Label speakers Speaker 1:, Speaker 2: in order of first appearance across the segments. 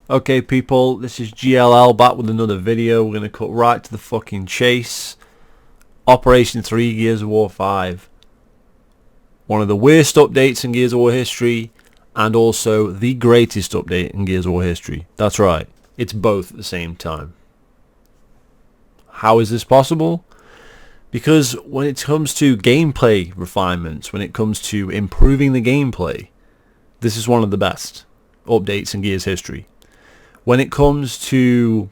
Speaker 1: Okay people, this is GLL back with another video. We're going to cut right to the fucking chase. Operation 3 Gears of War 5. One of the worst updates in Gears of War history, and also the greatest update in Gears of War history. That's right, it's both at the same time. How is this possible? Because when it comes to gameplay refinements, when it comes to improving the gameplay, this is one of the best updates in Gears history. When it comes to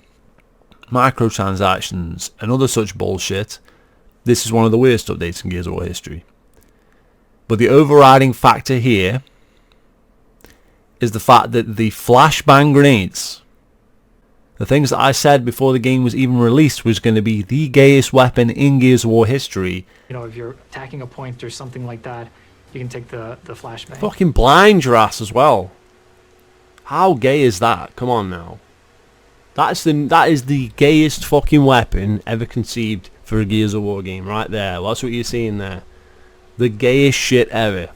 Speaker 1: microtransactions and other such bullshit, this is one of the worst updates in Gears of War history. But the overriding factor here is the fact that the flashbang grenades, the things that I said before the game was even released was going to be the gayest weapon in Gears of War history.
Speaker 2: You know, if you're attacking a point or something like that, you can take the flashbang.
Speaker 1: Fucking blind your ass as well. How gay is that? Come on now. That is the gayest fucking weapon ever conceived for a Gears of War game right there. That's what you're seeing there. The gayest shit ever.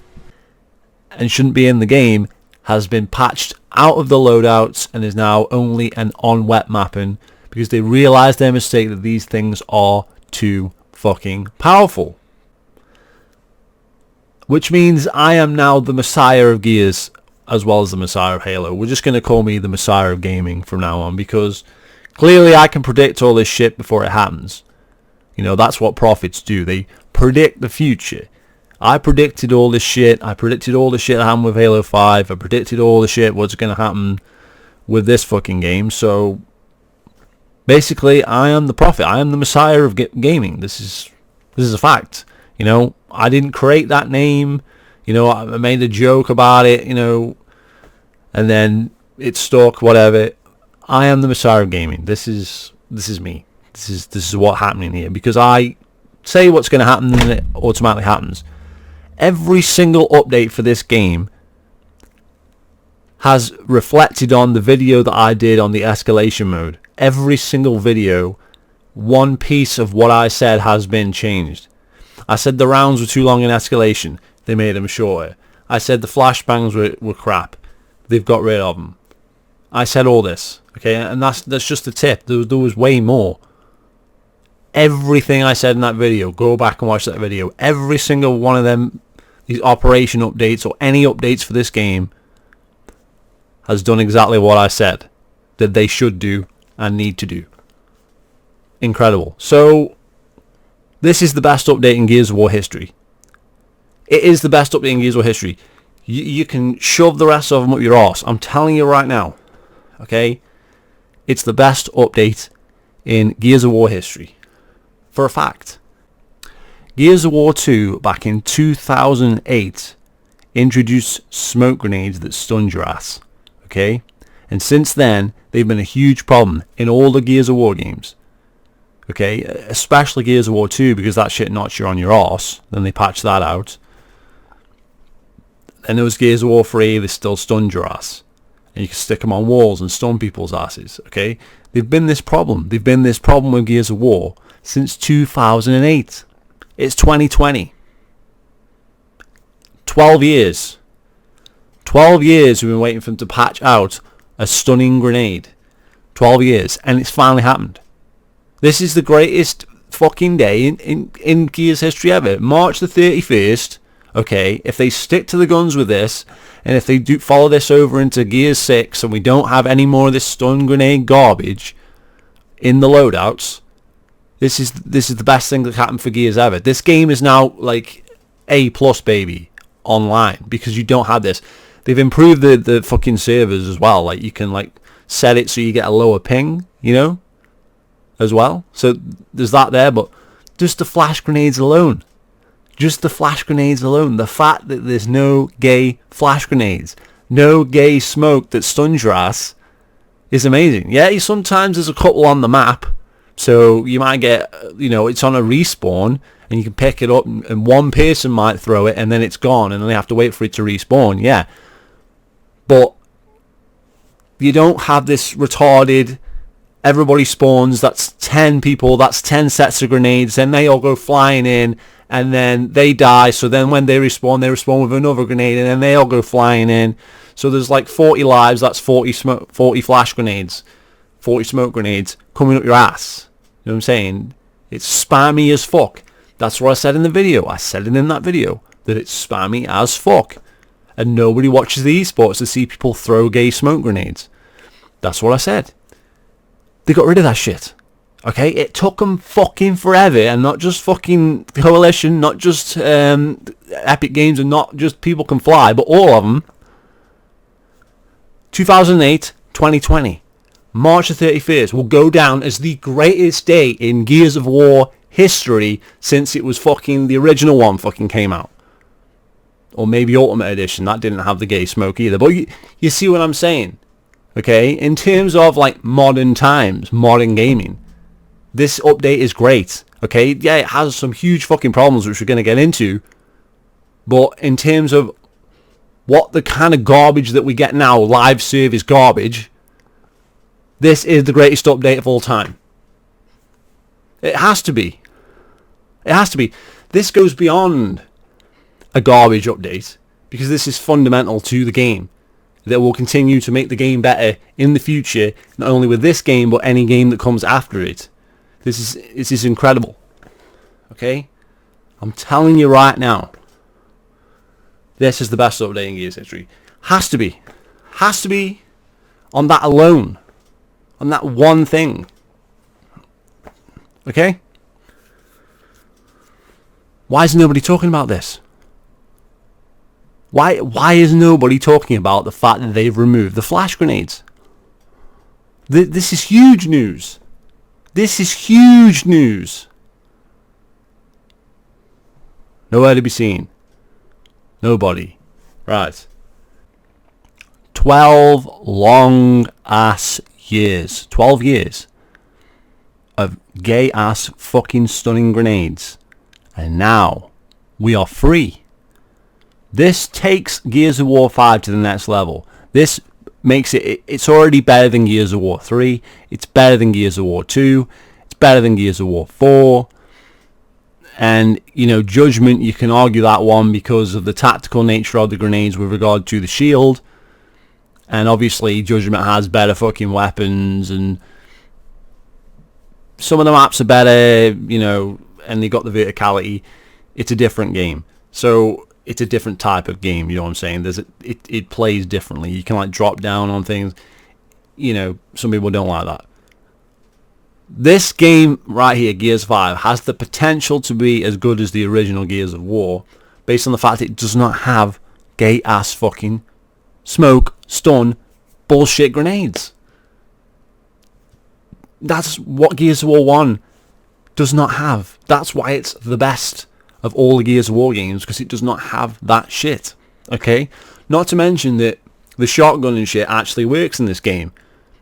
Speaker 1: And shouldn't be in the game, has been patched out of the loadouts and is now only an on-wet mapping because they realised their mistake that these things are too fucking powerful. Which means I am now the messiah of Gears as well as the messiah of Halo. We're just going to call me the messiah of gaming from now on because clearly I can predict all this shit before it happens. You know, that's what prophets do. They predict the future. I predicted all this shit. I predicted all the shit that happened with Halo 5. I predicted all the shit what's going to happen with this fucking game. So basically, I am the prophet. I am the messiah of gaming. This is a fact. You know, I didn't create that name. You know, I made a joke about it, you know, and then it stuck, whatever. I am the messiah of gaming. This is me. This is what's happening here. Because I say what's going to happen and it automatically happens. Every single update for this game has reflected on the video that I did on the escalation mode. Every single video, one piece of what I said has been changed. I said the rounds were too long in escalation. They made them shorter. I said the flashbangs were crap. They've got rid of them. I said all this, okay, and that's just the tip. There was way more. Everything I said in that video, go back and watch that video. Every single one of them, these operation updates or any updates for this game, has done exactly what I said that they should do and need to do. Incredible. So this is the best update in Gears of War history. It is the best update in Gears of War history. You can shove the rest of them up your arse. I'm telling you right now. Okay? It's the best update in Gears of War history. For a fact. Gears of War 2, back in 2008, introduced smoke grenades that stunned your ass. Okay? And since then, they've been a huge problem in all the Gears of War games. Okay? Especially Gears of War 2, because that shit knocks you on your arse. Then they patched that out. And there was Gears of War 3, they still stunned your ass. And you can stick them on walls and stun people's asses, okay? They've been this problem. They've been this problem with Gears of War since 2008. It's 2020. 12 years. 12 years we've been waiting for them to patch out a stunning grenade. 12 years. And it's finally happened. This is the greatest fucking day in Gears history ever. March the 31st. Okay, if they stick to the guns with this, and if they do follow this over into Gears 6, and we don't have any more of this stun grenade garbage in the loadouts, this is the best thing that happened for Gears ever. This game is now like A+, baby, online, because you don't have this. They've improved the fucking servers as well. Like, you can like set it so you get a lower ping, you know, as well. So there's that there, but just the flash grenades alone. Just the flash grenades alone. The fact that there's no gay flash grenades, no gay smoke that stuns your ass, is amazing. Yeah, sometimes there's a couple on the map, so you might get, you know, it's on a respawn, and you can pick it up, and one person might throw it, and then it's gone, and then they have to wait for it to respawn. Yeah, but you don't have this retarded. Everybody spawns. That's 10 people. That's 10 sets of grenades. Then they all go flying in. And then they die, so then when they respawn with another grenade, and then they all go flying in. So there's like 40 lives, that's 40 flash grenades, 40 smoke grenades coming up your ass. You know what I'm saying? It's spammy as fuck. That's what I said in the video. I said it in that video, that it's spammy as fuck. And nobody watches the esports to see people throw gay smoke grenades. That's what I said. They got rid of that shit. Okay? It took them fucking forever, and not just fucking Coalition, not just Epic Games, and not just People Can Fly, but all of them. 2008, 2020. March the 31st will go down as the greatest day in Gears of War history since it was fucking the original one fucking came out. Or maybe Ultimate Edition, that didn't have the gay smoke either. But you see what I'm saying? Okay? In terms of like modern times, modern gaming, this update is great. Okay? Yeah, it has some huge fucking problems which we're going to get into. But in terms of what the kind of garbage that we get now, live service garbage, this is the greatest update of all time. It has to be. It has to be. This goes beyond a garbage update, because this is fundamental to the game that will continue to make the game better in the future, not only with this game but any game that comes after it. This is incredible. Okay? I'm telling you right now, this is the best update in Gears history. Has to be. Has to be on that alone. On that one thing. Okay? Why is nobody talking about this? Why is nobody talking about the fact that they've removed the flash grenades? This is huge news. This is huge news. Nowhere to be seen. Nobody. Right. 12 long ass years. 12 years of gay ass fucking stunning grenades. And now we are free. This takes Gears of War 5 to the next level. This makes it's already better than Gears of War 3. It's better than Gears of War 2. It's better than Gears of War 4. And, you know, Judgment, you can argue that one because of the tactical nature of the grenades with regard to the shield. And obviously Judgment has better fucking weapons, and some of the maps are better, you know, and they got the verticality. It's a different game. So it's a different type of game, you know what I'm saying? It plays differently. You can like drop down on things. You know, some people don't like that. This game right here, Gears 5, has the potential to be as good as the original Gears of War, based on the fact it does not have gay ass fucking smoke, stun, bullshit grenades. That's what Gears of War 1 does not have. That's why it's the best of all the Gears of War games, because it does not have that shit. Okay? Not to mention that the shotgun and shit actually works in this game.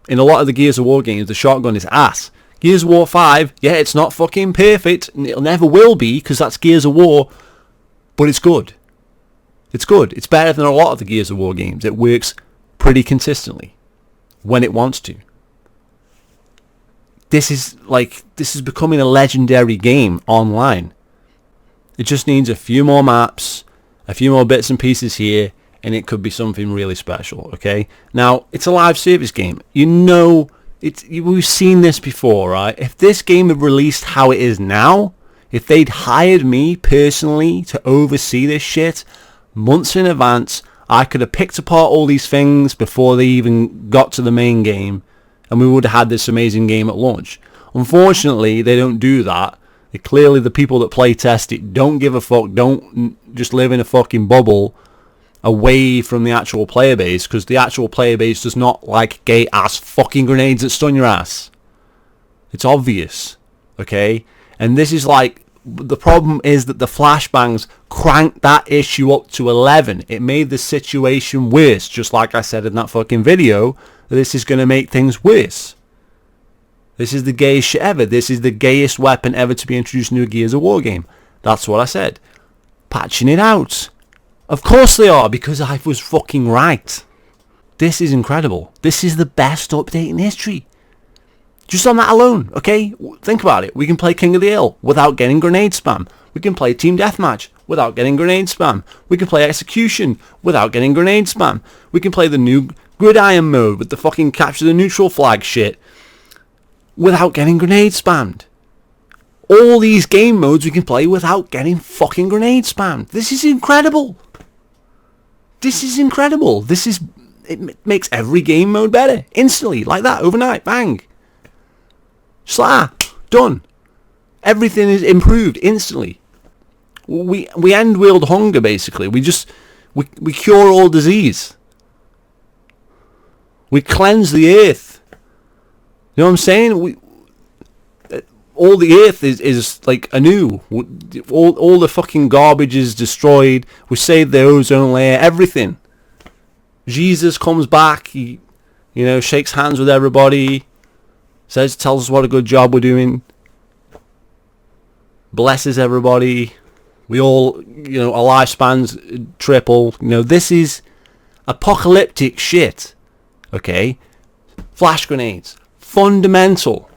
Speaker 1: In a lot of the Gears of War games, the shotgun is ass. Gears of War 5, yeah, it's not fucking perfect, and it never will be, because that's Gears of War, but it's good. It's good. It's better than a lot of the Gears of War games. It works pretty consistently when it wants to. This is becoming a legendary game online. It just needs a few more maps, a few more bits and pieces here, and it could be something really special, okay? Now, it's a live service game. You know, we've seen this before, right? If this game had released how it is now, if they'd hired me personally to oversee this shit months in advance, I could have picked apart all these things before they even got to the main game, and we would have had this amazing game at launch. Unfortunately, they don't do that. Clearly, the people that play test it don't give a fuck, don't just live in a fucking bubble away from the actual player base, because the actual player base does not like gay ass fucking grenades that stun your ass. It's obvious, okay? And this is like, the problem is that the flashbangs cranked that issue up to 11. It made the situation worse, just like I said in that fucking video, that this is going to make things worse. This is the gayest shit ever. This is the gayest weapon ever to be introduced into a Gears of War game. That's what I said. Patching it out. Of course they are, because I was fucking right. This is incredible. This is the best update in history. Just on that alone, okay? Think about it. We can play King of the Hill without getting grenade spam. We can play Team Deathmatch without getting grenade spam. We can play execution without getting grenade spam. We can play the new gridiron mode with the fucking capture the neutral flag shit without getting grenade spammed. All these game modes we can play without getting fucking grenade spammed. This is incredible. This is incredible. It makes every game mode better. Instantly, like that, overnight, bang. Just like that, done. Everything is improved instantly. We end world hunger, basically. We cure all disease. We cleanse the earth. You know what I'm saying? All the earth is like anew. All the fucking garbage is destroyed. We save the ozone layer. Everything. Jesus comes back. He, shakes hands with everybody. Tells us what a good job we're doing. Blesses everybody. We all, our lifespans triple. This is apocalyptic shit. Okay? Flash grenades. Fundamental.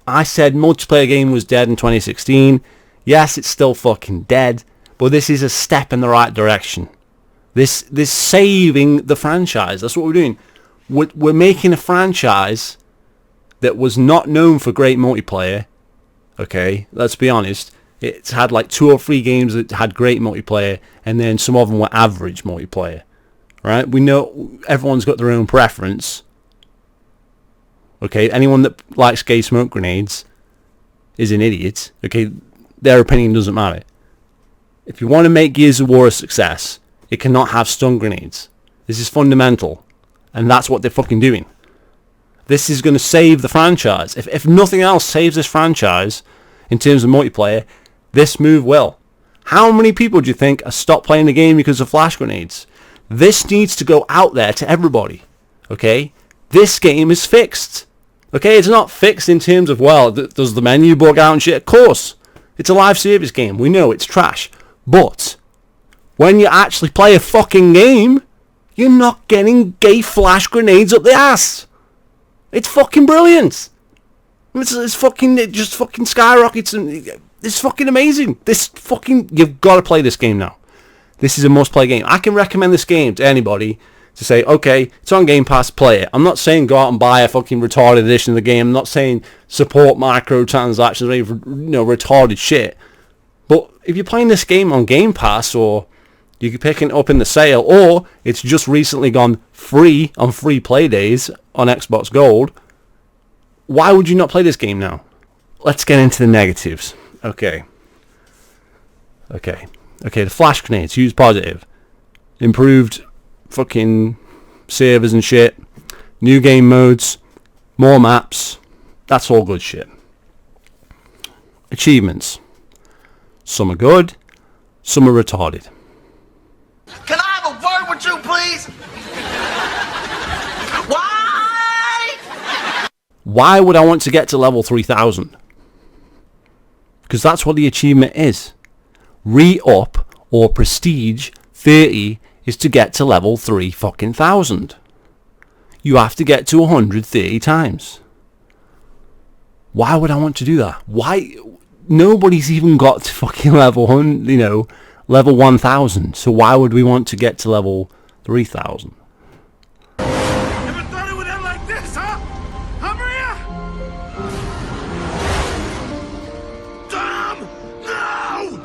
Speaker 1: I said multiplayer game was dead in 2016. Yes, it's still fucking dead, but this is a step in the right direction. This saving the franchise. That's what we're doing. We're making a franchise that was not known for great multiplayer. Okay, let's be honest. It's had like 2 or 3 games that had great multiplayer, and then some of them were average multiplayer. Right? We know everyone's got their own preference. Okay, anyone that likes gay smoke grenades is an idiot. Okay, their opinion doesn't matter. If you want to make Gears of War a success, it cannot have stun grenades. This is fundamental, and that's what they're fucking doing. This is going to save the franchise. If nothing else saves this franchise in terms of multiplayer, this move will. How many people do you think have stopped playing the game because of flash grenades? This needs to go out there to everybody. Okay? This game is fixed. Okay, it's not fixed in terms of, does the menu bug out and shit? Of course. It's a live service game. We know it's trash. But when you actually play a fucking game, you're not getting gay flash grenades up the ass. It's fucking brilliant. It's fucking, it just fucking skyrockets, and it's fucking amazing. You've got to play this game now. This is a must-play game. I can recommend this game to anybody to say, okay, it's on Game Pass, play it. I'm not saying go out and buy a fucking retarded edition of the game. I'm not saying support microtransactions or any retarded shit. But if you're playing this game on Game Pass, or you're picking it up in the sale, or it's just recently gone free on free play days on Xbox Gold, why would you not play this game now? Let's get into the negatives. Okay, the flash grenades, use positive. Improved fucking servers and shit. New game modes. More maps. That's all good shit. Achievements. Some are good. Some are retarded.
Speaker 3: Can I have a word with you, please?
Speaker 1: Why would I want to get to level 3000? Because that's what the achievement is. Re-up or prestige 30 is to get to level 3,000. You have to get to 130 times. Why would I want to do that? Why? Nobody's even got to fucking level 1000. So why would we want to get to level 3000?
Speaker 3: Never thought it would end like this, huh? Huh, Maria? Tom! No!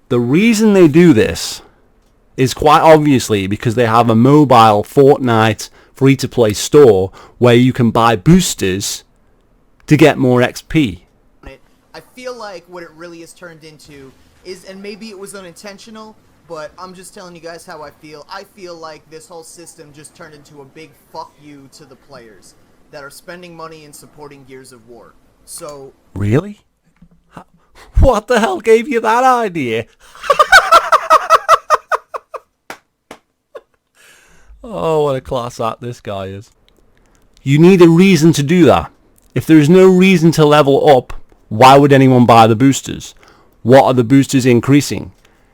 Speaker 1: The reason they do this is quite obviously because they have a mobile Fortnite free-to-play store where you can buy boosters to get more XP.
Speaker 4: I feel like what it really has turned into is, and maybe it was unintentional, but I'm just telling you guys how I feel. I feel like this whole system just turned into a big fuck you to the players that are spending money and supporting Gears of War. So...
Speaker 1: Really? What the hell gave you that idea? Oh, what a class act this guy is. You need a reason to do that. If there is no reason to level up, why would anyone buy the boosters? What are the boosters increasing?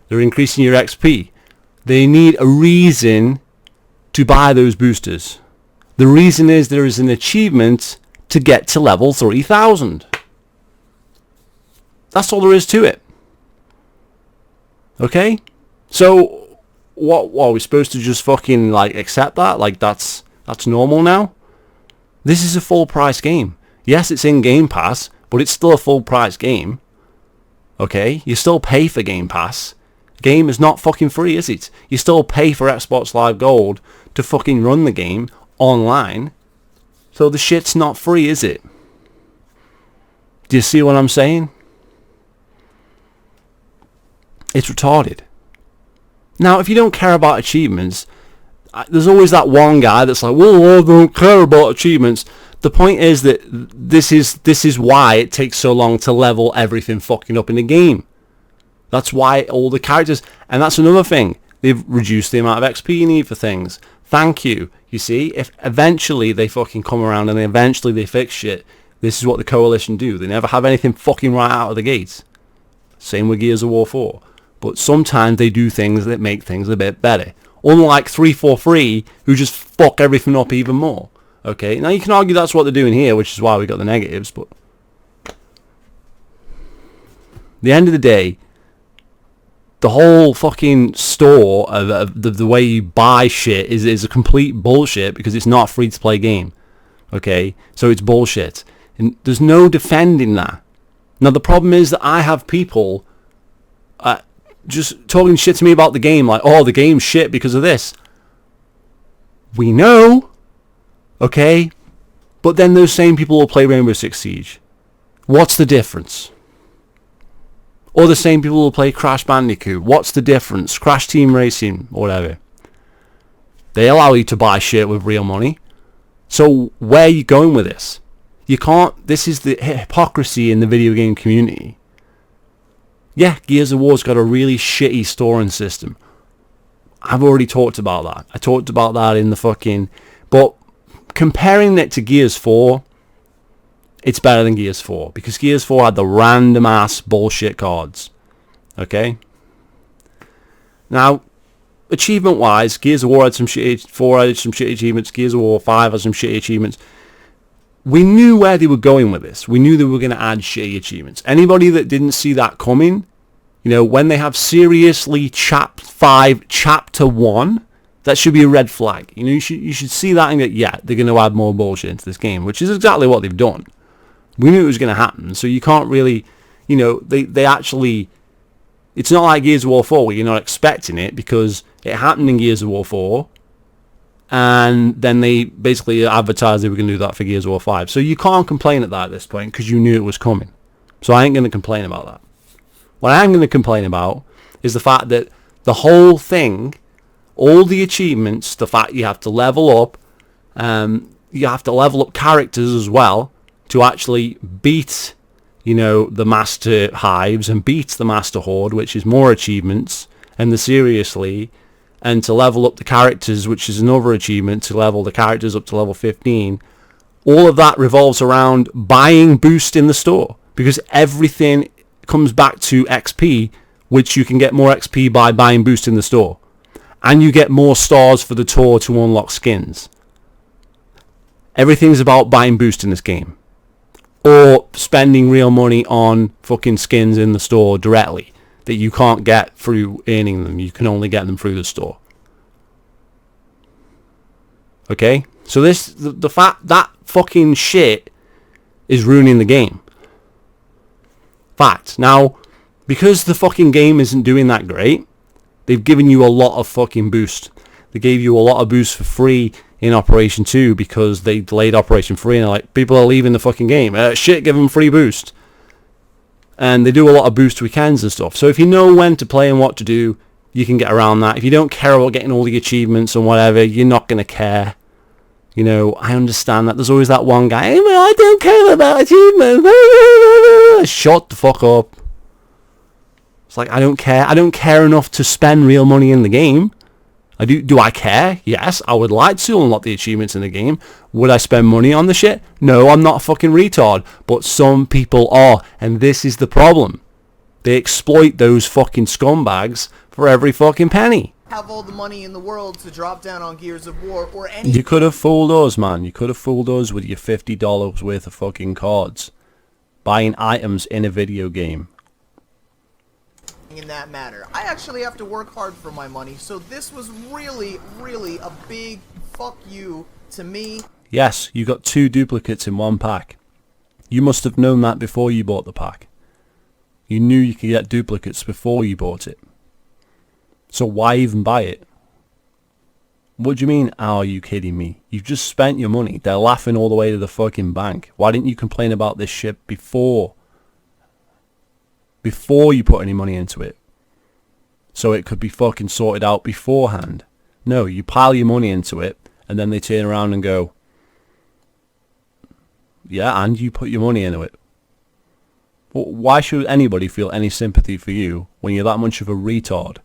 Speaker 1: They're increasing your XP. They need a reason to buy those boosters. The reason is there is an achievement to get to level 3000. That's all there is to it. Okay? So, what are we supposed to just fucking, like, accept that? Like, that's normal now? This is a full price game. Yes, it's in Game Pass, but it's still a full price game. Okay? You still pay for Game Pass. Game is not fucking free, is it? You still pay for Xbox Live Gold to fucking run the game online. So the shit's not free, is it? Do you see what I'm saying? It's retarded. Now, if you don't care about achievements, there's always that one guy that's like, well, I don't care about achievements. The point is that this is why it takes so long to level everything fucking up in the game. That's why all the characters, and that's another thing, they've reduced the amount of XP you need for things. Thank you. You see, if eventually they fucking come around and eventually they fix shit, this is what the Coalition do. They never have anything fucking right out of the gates. Same with Gears of War 4. But sometimes they do things that make things a bit better. Unlike 343, who just fuck everything up even more. Okay, now you can argue that's what they're doing here, which is why we got the negatives, but at the end of the day, the whole fucking store of the way you buy shit is a complete bullshit because it's not a free-to-play game. Okay? So it's bullshit. And there's no defending that. Now, the problem is that I have people just talking shit to me about the game, like, oh, the game's shit because of this. We know. Okay? But then those same people will play Rainbow Six Siege. What's the difference? Or the same people will play Crash Bandicoot. What's the difference? Crash Team Racing, or whatever. They allow you to buy shit with real money. So where are you going with this? You can't... This is the hypocrisy in the video game community. Yeah, Gears of War's got a really shitty storing system. I've already talked about that. I talked about that in the fucking... But comparing it to Gears 4... It's better than Gears 4 because Gears 4 had the random ass bullshit cards. Okay? Now, achievement wise, Gears of War had some shitty, 4 had some shitty achievements, Gears of War 5 had some shitty achievements. We knew where they were going with this. We knew they were going to add shitty achievements. Anybody that didn't see that coming, you know, when they have seriously Chapter 5, Chapter 1, that should be a red flag. You know, you should see that and go, yeah, they're going to add more bullshit into this game, which is exactly what they've done. We knew it was going to happen, so you can't really, you know, they actually, it's not like Gears of War 4 where you're not expecting it because it happened in Gears of War 4 and then they basically advertised they were going to do that for Gears of War 5. So you can't complain at that at this point because you knew it was coming. So I ain't going to complain about that. What I am going to complain about is the fact that the whole thing, all the achievements, the fact you have to level up, you have to level up characters as well, to actually beat, you know, the Master Hives and beat the Master Horde, which is more achievements, and the Seriously, and to level up the characters, which is another achievement, to level the characters up to level 15. All of that revolves around buying boost in the store, because everything comes back to XP, which you can get more XP by buying boost in the store. And you get more stars for the tour to unlock skins. Everything's about buying boost in this game. Or spending real money on fucking skins in the store directly that you can't get through earning them. You can only get them through the store. Okay? So the fact that fucking shit is ruining the game. Fact. Now, because the fucking game isn't doing that great, they've given you a lot of fucking boost. They gave you a lot of boost for free in Operation 2 because they delayed Operation 3 and they're like, people are leaving the fucking game. Shit, give them free boost. And they do a lot of boost weekends and stuff. So if you know when to play and what to do, you can get around that. If you don't care about getting all the achievements and whatever, you're not going to care. You know, I understand that. There's always that one guy, hey, man, I don't care about achievements. Shut the fuck up. It's like, I don't care. I don't care enough to spend real money in the game. Do I care? Yes, I would like to unlock the achievements in the game. Would I spend money on the shit? No, I'm not a fucking retard. But some people are, and this is the problem. They exploit those fucking scumbags for every fucking penny.
Speaker 4: have all the money in the world to drop down on Gears of War or any.
Speaker 1: You could have fooled us, man. You could have fooled us with your $50 worth of fucking cards. Buying items in a video game.
Speaker 4: In that matter, I actually have to work hard for my money, so this was really, really a big fuck you to me.
Speaker 1: Yes, you got 2 duplicates in one pack. You must have known that before you bought the pack. You knew you could get duplicates before you bought it. So why even buy it? What do you mean, are you kidding me? You've just spent your money. They're laughing all the way to the fucking bank. Why didn't you complain about this shit before? Before you put any money into it. So it could be fucking sorted out beforehand. No, you pile your money into it, and then they turn around and go, yeah, and you put your money into it. Well, why should anybody feel any sympathy for you when you're that much of a retard?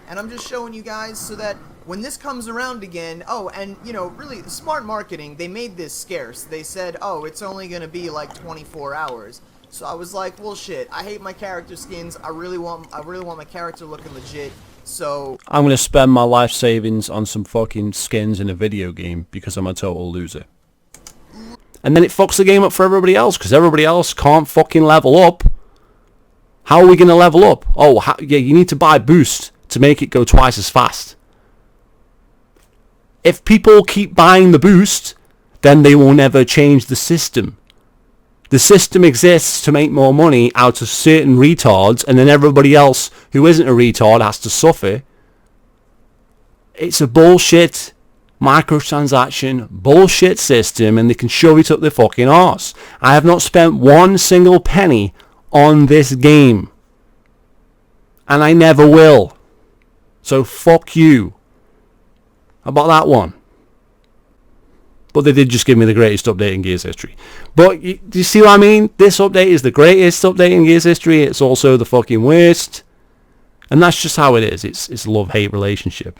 Speaker 4: And I'm just showing you guys so that when this comes around again, oh, and, you know, really, smart marketing, they made this scarce. They said, oh, it's only going to be like 24 hours. So I was like, well, shit, I hate my character skins. I really want my character looking legit. So
Speaker 1: I'm going to spend my life savings on some fucking skins in a video game because I'm a total loser. And then it fucks the game up for everybody else because everybody else can't fucking level up. How are we going to level up? Oh, yeah, you need to buy boost to make it go twice as fast. If people keep buying the boost, then they will never change the system. The system exists to make more money out of certain retards, and then everybody else who isn't a retard has to suffer. It's a bullshit microtransaction bullshit system, and they can shove it up their fucking arse. I have not spent one single penny on this game, and I never will. So fuck you. How about that one? But they did just give me the greatest update in Gears history. But do you see what I mean? This update is the greatest update in Gears history. It's also the fucking worst. And that's just how it is. It's a love-hate relationship.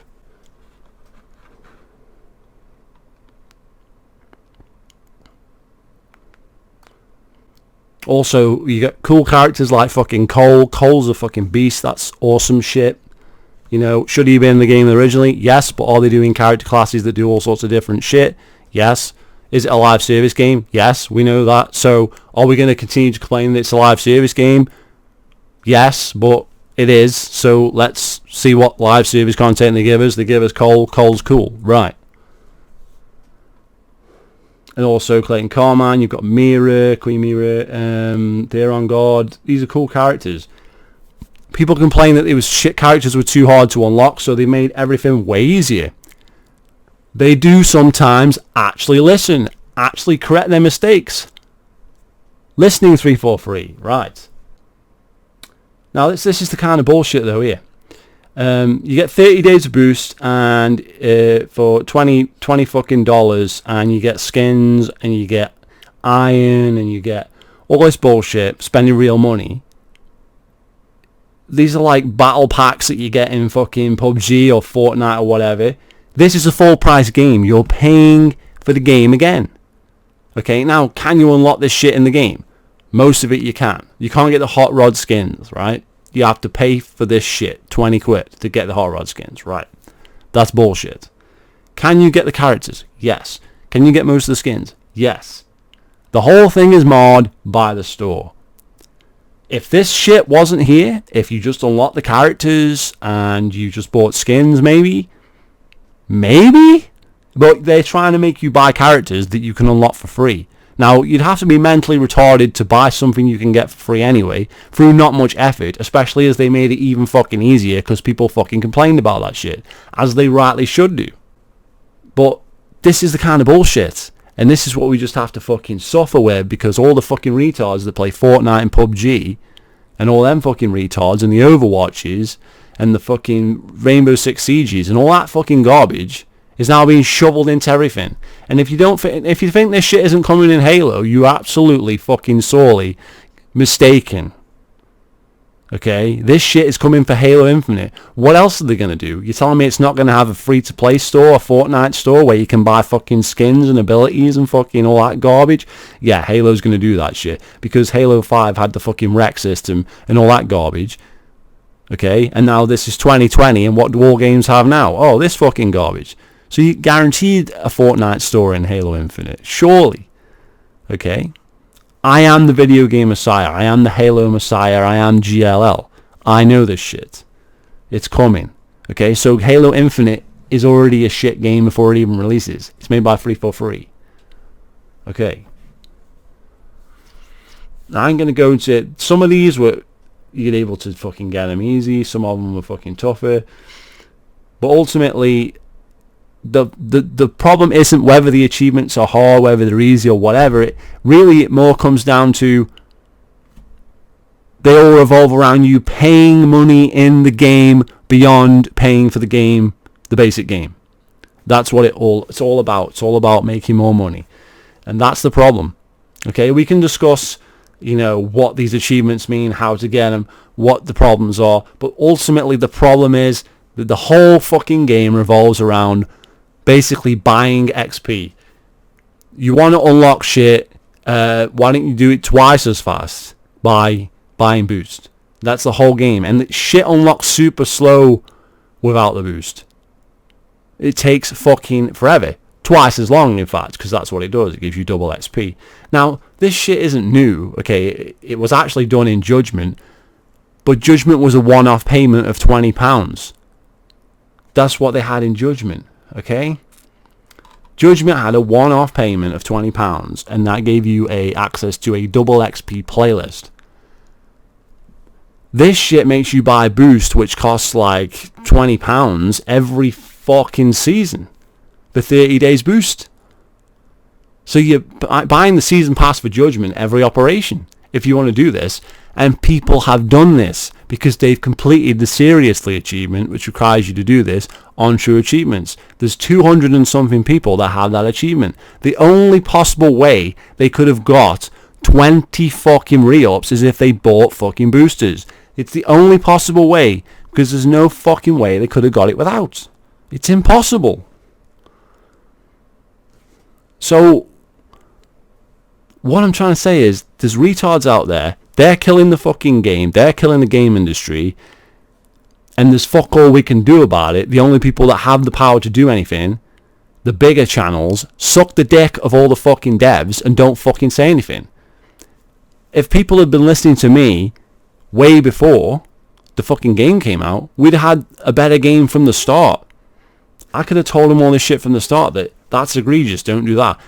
Speaker 1: Also, you get cool characters like fucking Cole. Cole's a fucking beast. That's awesome shit. You know, should he have been in the game originally? Yes, but are they doing character classes that do all sorts of different shit? Yes. Is it a live service game? Yes, we know that. So, are we going to continue to claim that it's a live service game? Yes, but it is. So, let's see what live service content they give us. They give us Cole. Cole's cool. Right. And also Clayton Carmine, you've got Mira, Queen Mira, Dear on God. These are cool characters. People complain that it was shit characters were too hard to unlock, so they made everything way easier. They do sometimes actually listen, actually correct their mistakes. Listening 343, right. Now this is the kind of bullshit though here. You get 30 days of boost and for 20 fucking dollars, and you get skins and you get iron and you get all this bullshit, spending real money. These are like battle packs that you get in fucking PUBG or Fortnite or whatever. This is a full price game. You're paying for the game again. Okay, now can you unlock this shit in the game? Most of it you can. You can't get the hot rod skins, right? You have to pay for this shit, 20 quid to get the hot rod skins, right? That's bullshit. Can you get the characters? Yes. Can you get most of the skins? Yes. The whole thing is mod by the store. If this shit wasn't here, if you just unlocked the characters and you just bought skins, maybe, but they're trying to make you buy characters that you can unlock for free. Now, you'd have to be mentally retarded to buy something you can get for free anyway, through not much effort, especially as they made it even fucking easier because people fucking complained about that shit, as they rightly should do. But this is the kind of bullshit, and this is what we just have to fucking suffer with, because all the fucking retards that play Fortnite and PUBG, and all them fucking retards, and the Overwatches, and the fucking Rainbow Six Sieges, and all that fucking garbage, is now being shoveled into everything. And if you think this shit isn't coming in Halo, you're absolutely fucking sorely mistaken. Okay? This shit is coming for Halo Infinite. What else are they going to do? You're telling me it's not going to have a free-to-play store, a Fortnite store, where you can buy fucking skins and abilities and fucking all that garbage? Yeah, Halo's going to do that shit. Because Halo 5 had the fucking rec system and all that garbage. Okay, and now this is 2020, and what do all games have now? Oh, this fucking garbage. So you guaranteed a Fortnite story in Halo Infinite, surely. Okay, I am the video game messiah. I am the Halo messiah. I am GLL. I know this shit. It's coming. Okay, so Halo Infinite is already a shit game before it even releases. It's made by 343. Okay. Now I'm going to go into some of these were you're able to fucking get them easy. Some of them were fucking tougher. But ultimately, the problem isn't whether the achievements are hard, whether they're easy or whatever. It more comes down to they all revolve around you paying money in the game beyond paying for the game, the basic game. That's what it's all about. It's all about making more money. And that's the problem. Okay, we can discuss, what these achievements mean, how to get them, what the problems are. But ultimately the problem is that the whole fucking game revolves around basically buying XP. You want to unlock shit, why don't you do it twice as fast by buying boost? That's the whole game. And shit unlocks super slow without the boost. It takes fucking forever. Twice as long, in fact, because that's what it does. It gives you double XP. Now, this shit isn't new, okay? It was actually done in Judgment, but Judgment was a one-off payment of £20. That's what they had in Judgment, okay? Judgment had a one-off payment of £20, and that gave you access to a double XP playlist. This shit makes you buy Boost, which costs like £20 every fucking season. The 30 days Boost. So you're buying the season pass for Judgment every operation if you want to do this. And people have done this because they've completed the Seriously achievement, which requires you to do this on True Achievements. There's 200 and something people that have that achievement. The only possible way they could have got 20 fucking re-ups is if they bought fucking boosters. It's the only possible way, because there's no fucking way they could have got it without. It's impossible. So, what I'm trying to say is, there's retards out there, they're killing the fucking game, they're killing the game industry, and there's fuck all we can do about it. The only people that have the power to do anything, the bigger channels, suck the dick of all the fucking devs and don't fucking say anything. If people had been listening to me way before the fucking game came out, we'd have had a better game from the start. I could have told them all this shit from the start, that that's egregious, don't do that.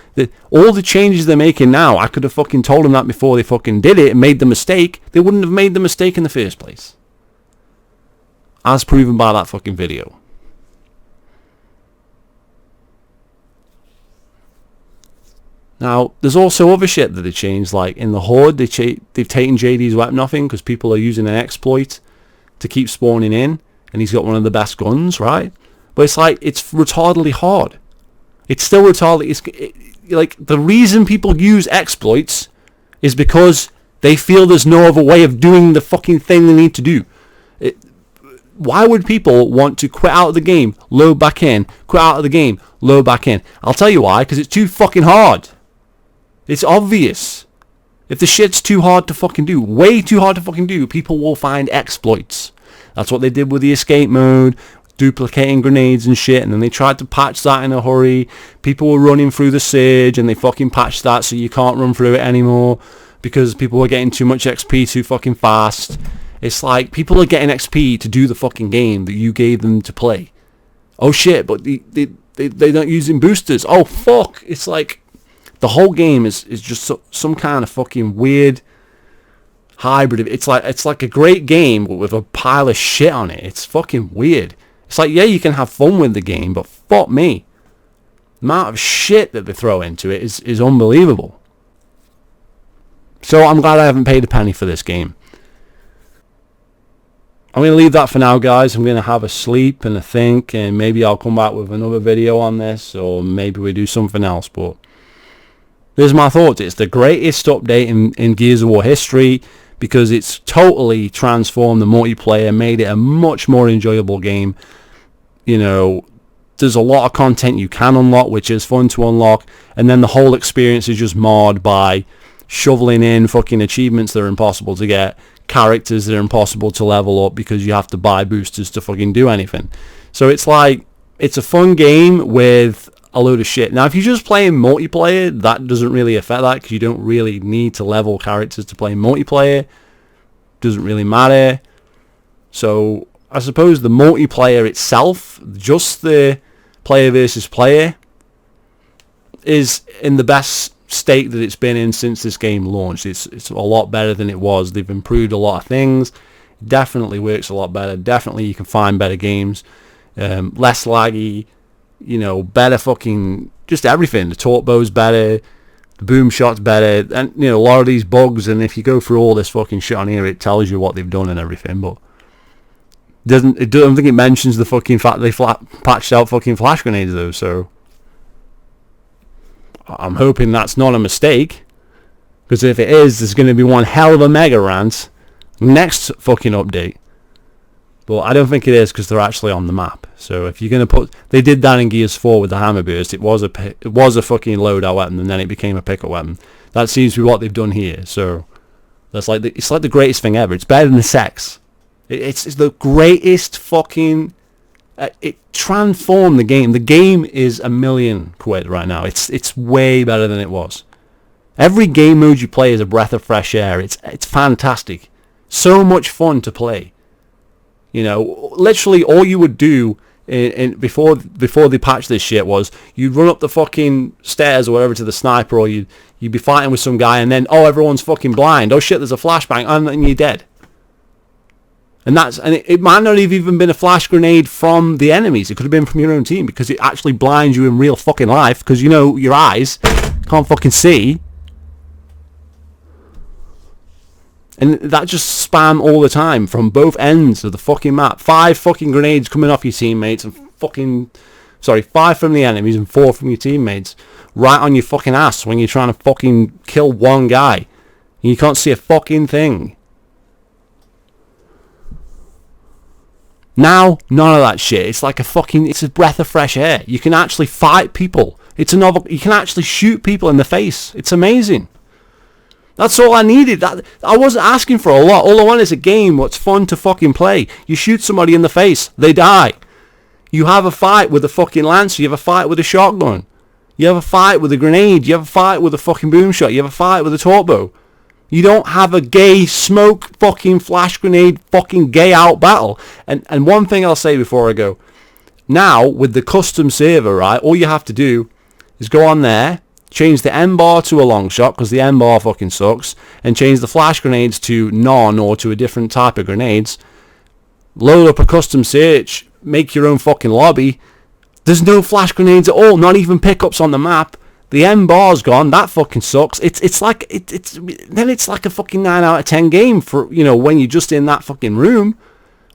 Speaker 1: All the changes they're making now, I could have fucking told them that before they fucking did it and made the mistake. They wouldn't have made the mistake in the first place. As proven by that fucking video. Now, there's also other shit that they changed, like in the Horde, they've taken JD's weapon off him because people are using an exploit to keep spawning in, and he's got one of the best guns, right? But it's like, it's retardedly hard. It's still retarded. Like, the reason people use exploits is because they feel there's no other way of doing the fucking thing they need to do. Why would people want to quit out of the game, load back in, quit out of the game, load back in? I'll tell you why, because it's too fucking hard. It's obvious. If the shit's too hard to fucking do, way too hard to fucking do, people will find exploits. That's what they did with the escape mode, duplicating grenades and shit, and then they tried to patch that in a hurry. People were running through the Surge, and they fucking patched that so you can't run through it anymore because people were getting too much XP too fucking fast. It's like, people are getting XP to do the fucking game that you gave them to play. Oh shit, but they're not using boosters. Oh fuck. It's like, the whole game is just some kind of fucking weird hybrid. It's like a great game with a pile of shit on it. It's fucking weird. It's like, yeah, you can have fun with the game, but fuck me. The amount of shit that they throw into it is unbelievable. So I'm glad I haven't paid a penny for this game. I'm going to leave that for now, guys. I'm going to have a sleep and a think, and maybe I'll come back with another video on this, or maybe we do something else, but here's my thoughts. It's the greatest update in Gears of War history because it's totally transformed the multiplayer, made it a much more enjoyable game. You know, there's a lot of content you can unlock, which is fun to unlock, and then the whole experience is just marred by shoveling in fucking achievements that are impossible to get, characters that are impossible to level up because you have to buy boosters to fucking do anything. So it's like, it's a fun game with a load of shit. Now, if you're just playing multiplayer, that doesn't really affect that because you don't really need to level characters to play multiplayer. Doesn't really matter. So I suppose the multiplayer itself, just the player versus player, is in the best state that it's been in since this game launched. It's a lot better than it was. They've improved a lot of things. It definitely works a lot better. Definitely you can find better games, less laggy, better fucking just everything. The torque bow's better, the boom shot's better, and a lot of these bugs. And if you go through all this fucking shit on here, it tells you what they've done and everything. But I don't think it mentions the fucking fact they patched out fucking flash grenades though. So I'm hoping that's not a mistake, because if it is, there's going to be one hell of a mega rant next fucking update. But I don't think it is, because they're actually on the map. So if you're going to they did that in Gears 4 with the hammer burst. It was a fucking loadout weapon, and then it became a pickup weapon. That seems to be what they've done here. So that's like it's like the greatest thing ever. It's better than the sex. It's the greatest fucking. It transformed the game. The game is £1,000,000 right now. It's way better than it was. Every game mode you play is a breath of fresh air. It's fantastic. So much fun to play. Literally all you would do before they patched this shit was you'd run up the fucking stairs or whatever to the sniper, or you'd be fighting with some guy, and then everyone's fucking blind. Oh shit, there's a flashbang, and then you're dead. And it might not have even been a flash grenade from the enemies. It could have been from your own team, because it actually blinds you in real fucking life, because your eyes can't fucking see. And that just spam all the time from both ends of the fucking map. 5 fucking grenades coming off your teammates, and 5 from the enemies and 4 from your teammates, right on your fucking ass when you're trying to fucking kill one guy. And you can't see a fucking thing. Now, none of that shit. It's like it's a breath of fresh air. You can actually fight people. You can actually shoot people in the face. It's amazing. That's all I needed. I wasn't asking for a lot. All I want is a game what's fun to fucking play. You shoot somebody in the face, they die. You have a fight with a fucking lancer. You have a fight with a shotgun. You have a fight with a grenade. You have a fight with a fucking boom shot. You have a fight with a torque bow. You don't have a gay smoke fucking flash grenade fucking gay out battle. And one thing I'll say before I go. Now, with the custom server, right, all you have to do is go on there, change the M bar to a long shot, because the M bar fucking sucks, and change the flash grenades to none or to a different type of grenades. Load up a custom search, make your own fucking lobby. There's no flash grenades at all, not even pickups on the map. The M bar's gone. That fucking sucks. It's like a fucking 9 out of 10 game for when you're just in that fucking room,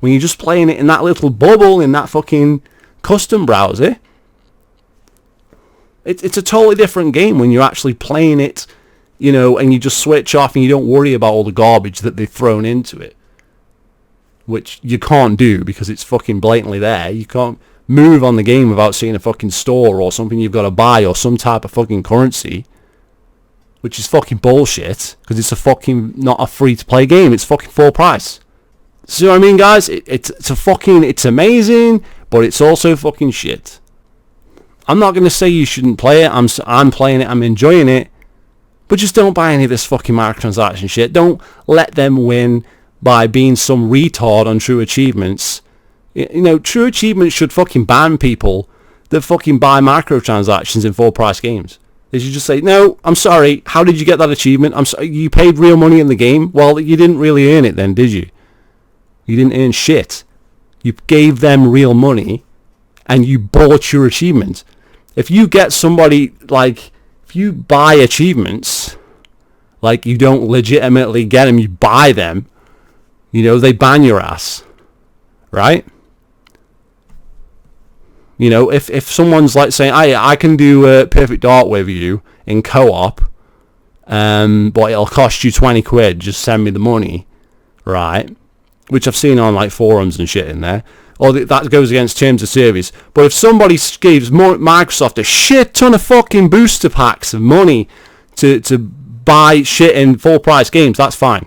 Speaker 1: when you're just playing it in that little bubble in that fucking custom browser. It's a totally different game when you're actually playing it, and you just switch off and you don't worry about all the garbage that they've thrown into it, which you can't do because it's fucking blatantly there. You can't move on the game without seeing a fucking store or something you've got to buy or some type of fucking currency, which is fucking bullshit, because it's a fucking not a free to play game. It's fucking full price. See what I mean, guys? It's amazing, but it's also fucking shit. I'm not going to say you shouldn't play it. I'm playing it. I'm enjoying it. But just don't buy any of this fucking microtransaction shit. Don't let them win by being some retard on True Achievements. True Achievements should fucking ban people that fucking buy microtransactions in full price games. They should just say, no, I'm sorry. How did you get that achievement? I'm sorry. You paid real money in the game? Well, you didn't really earn it then, did you? You didn't earn shit. You gave them real money and you bought your achievement. If you get somebody, if you buy achievements, you don't legitimately get them, you buy them, they ban your ass, right? If someone's saying, I can do Perfect Dark with you in co-op, but it'll cost you 20 quid, just send me the money, right? Which I've seen on forums and shit in there. Or that goes against terms of service. But if somebody gives Microsoft a shit ton of fucking booster packs of money to buy shit in full price games, that's fine.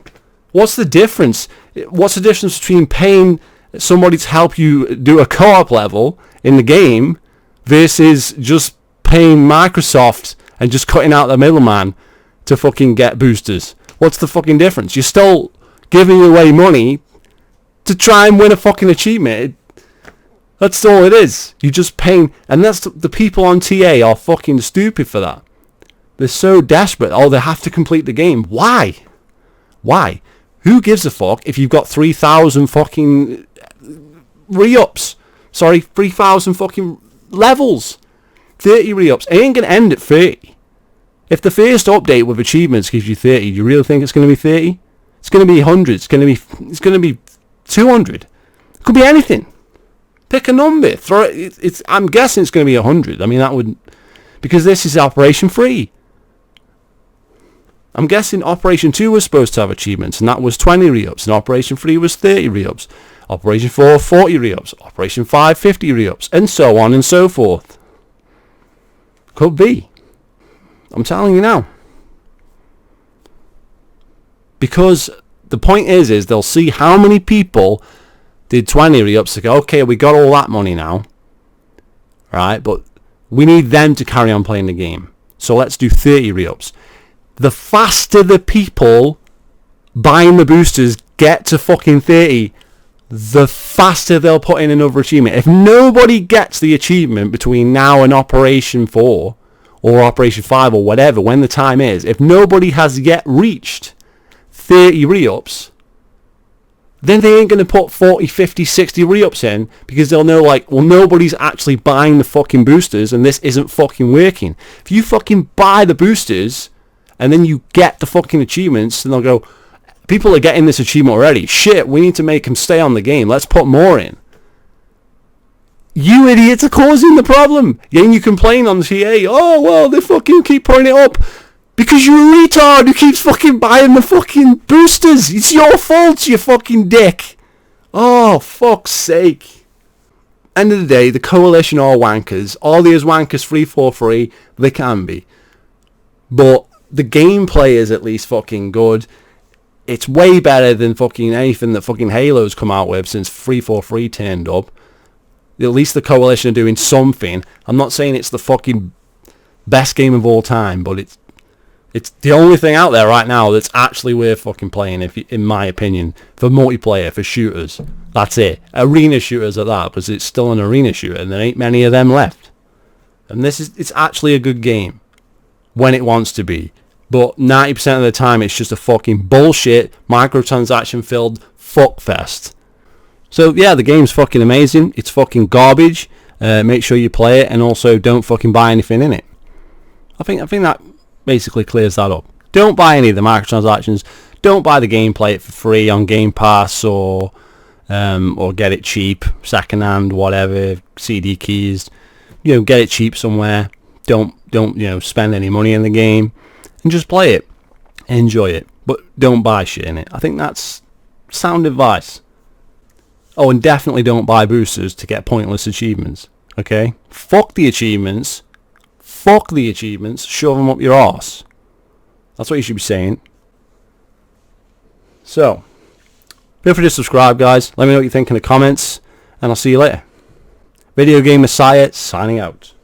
Speaker 1: What's the difference? What's the difference between paying somebody to help you do a co-op level in the game versus just paying Microsoft and just cutting out the middleman to fucking get boosters? What's the fucking difference? You're still giving away money to try and win a fucking achievement. That's all it is. You're just paying, and that's the people on TA are fucking stupid for that. They're so desperate. Oh, they have to complete the game. Why? Why? Who gives a fuck if you've got 3,000 fucking re-ups? Sorry, 3,000 fucking levels. 30 re-ups. It ain't gonna end at 30. If the first update with achievements gives you 30, do you really think it's gonna be 30? It's gonna be 100. It's gonna be 200. It could be anything. Pick a number. Throw it. I'm guessing it's gonna be 100. I mean, that would, because this is Operation 3. I'm guessing Operation 2 was supposed to have achievements, and that was 20 re-ups, and Operation 3 was 30 re-ups, Operation 4 40 re-ups, Operation 5 50 re-ups, and so on and so forth. Could be. I'm telling you now. Because the point is they'll see how many people did 20 re-ups to go, okay, we got all that money now, right, but we need them to carry on playing the game, so let's do 30 re-ups. The faster the people buying the boosters get to fucking 30, the faster they'll put in another achievement. If nobody gets the achievement between now and Operation 4 or Operation 5 or whatever, when the time is, if nobody has yet reached 30 re-ups, then they ain't going to put 40, 50, 60 re-ups in, because they'll know, like, well, nobody's actually buying the fucking boosters and this isn't fucking working. If you fucking buy the boosters and then you get the fucking achievements, and they'll go, people are getting this achievement already. Shit, we need to make them stay on the game. Let's put more in. You idiots are causing the problem. Then you complain on the TA, oh, well, they fucking keep putting it up. Because you're a retard who keeps fucking buying the fucking boosters. It's your fault, you fucking dick. Oh, fuck's sake. End of the day, the coalition are wankers. Are they as wankers 343? They can be. But the gameplay is at least fucking good. It's way better than fucking anything that fucking Halo's come out with since 343 turned up. At least the coalition are doing something. I'm not saying it's the fucking best game of all time, but it's the only thing out there right now that's actually worth fucking playing, in my opinion, for multiplayer, for shooters. That's it. Arena shooters at that, because it's still an arena shooter, and there ain't many of them left. And it's actually a good game when it wants to be. But 90% of the time, it's just a fucking bullshit, microtransaction-filled fuckfest. So yeah, the game's fucking amazing. It's fucking garbage. Make sure you play it, and also don't fucking buy anything in it. I think that basically clears that up. Don't buy any of the microtransactions. Don't buy the game, play it for free on Game Pass, or get it cheap, secondhand, whatever, CD keys. Get it cheap somewhere. Don't spend any money in the game, and just play it, enjoy it, but don't buy shit in it. I think that's sound advice. Oh, and definitely don't buy boosters to get pointless achievements. Okay, fuck the achievements. Fuck the achievements, shove them up your arse. That's what you should be saying. So, feel free to subscribe, guys. Let me know what you think in the comments, and I'll see you later. Video Game Messiah, signing out.